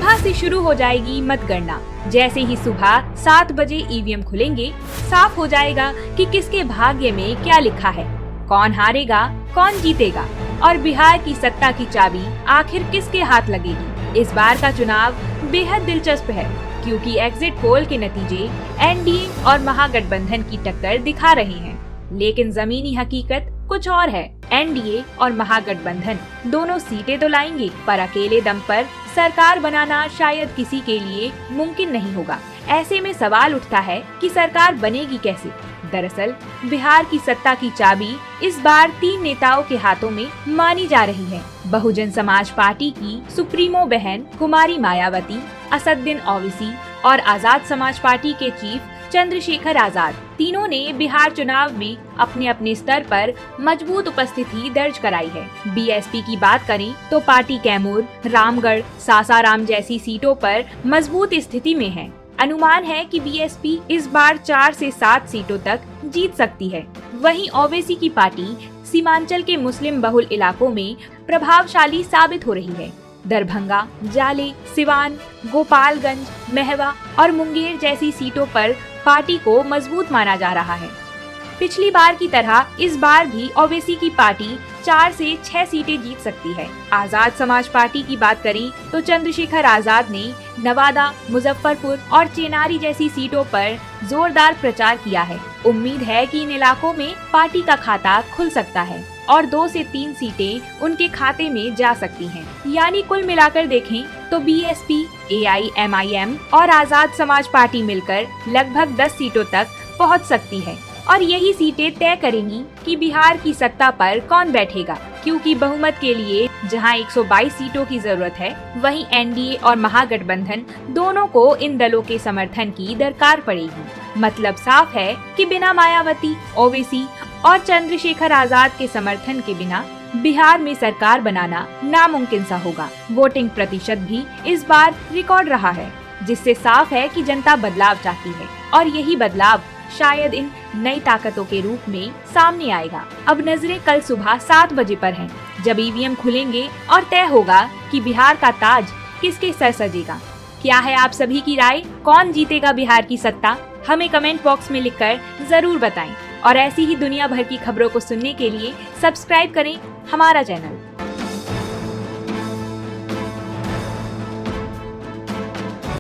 सुबह से शुरू हो जाएगी मतगणना। जैसे ही सुबह 7 बजे ईवीएम खुलेंगे, साफ हो जाएगा कि किसके भाग्य में क्या लिखा है, कौन हारेगा, कौन जीतेगा और बिहार की सत्ता की चाबी आखिर किसके हाथ लगेगी। इस बार का चुनाव बेहद दिलचस्प है, क्योंकि एग्जिट पोल के नतीजे एनडीए और महागठबंधन की टक्कर दिखा रहे हैं, लेकिन जमीनी हकीकत कुछ और है। एनडीए और महागठबंधन दोनों सीटें तो लाएंगे, पर अकेले दम पर सरकार बनाना शायद किसी के लिए मुमकिन नहीं होगा। ऐसे में सवाल उठता है कि सरकार बनेगी कैसे। दरअसल बिहार की सत्ता की चाबी इस बार 3 नेताओं के हाथों में मानी जा रही है। बहुजन समाज पार्टी की सुप्रीमो बहन कुमारी मायावती, असदुद्दीन ओवैसी और आजाद समाज पार्टी के चीफ चंद्रशेखर आजाद, तीनों ने बिहार चुनाव में अपने अपने स्तर पर मजबूत उपस्थिति दर्ज कराई है। बीएसपी की बात करें तो पार्टी कैमूर, रामगढ़, सासाराम जैसी सीटों पर मजबूत स्थिति में है। अनुमान है कि बीएसपी इस बार 4 से 7 सीटों तक जीत सकती है। वहीं ओवैसी की पार्टी सीमांचल के मुस्लिम बहुल इलाकों में प्रभावशाली साबित हो रही है। दरभंगा, जाले, सिवान, गोपालगंज, महवा और मुंगेर जैसी सीटों पर पार्टी को मजबूत माना जा रहा है। पिछली बार की तरह इस बार भी ओवैसी की पार्टी 4 से 6 सीटें जीत सकती है। आजाद समाज पार्टी की बात करें तो चंद्रशेखर आजाद ने नवादा, मुजफ्फरपुर और चेनारी जैसी सीटों पर जोरदार प्रचार किया है। उम्मीद है कि इन इलाकों में पार्टी का खाता खुल सकता है और 2 से 3 सीटें उनके खाते में जा सकती हैं। यानी कुल मिलाकर देखें तो बीएसपी, एआईएमआईएम और आजाद समाज पार्टी मिलकर लगभग 10 सीटों तक पहुंच सकती है और यही सीटें तय करेंगी कि बिहार की सत्ता पर कौन बैठेगा, क्योंकि बहुमत के लिए जहां 122 सीटों की जरूरत है, वहीं एनडीए और महागठबंधन दोनों को इन दलों के समर्थन की दरकार पड़ेगी। मतलब साफ है कि बिना मायावती, ओवैसी और चंद्रशेखर आजाद के समर्थन के बिना बिहार में सरकार बनाना नामुमकिन सा होगा। वोटिंग प्रतिशत भी इस बार रिकॉर्ड रहा है, जिससे साफ है कि जनता बदलाव चाहती है और यही बदलाव शायद इन नई ताकतों के रूप में सामने आएगा। अब नजरें कल सुबह 7 बजे पर हैं, जब ईवीएम खुलेंगे और तय होगा कि बिहार का ताज किसके सर सजेगा। क्या है आप सभी की राय? कौन जीतेगा बिहार की सत्ता? हमें कमेंट बॉक्स में लिखकर जरूर बताएं और ऐसी ही दुनिया भर की खबरों को सुनने के लिए सब्सक्राइब करें हमारा चैनल।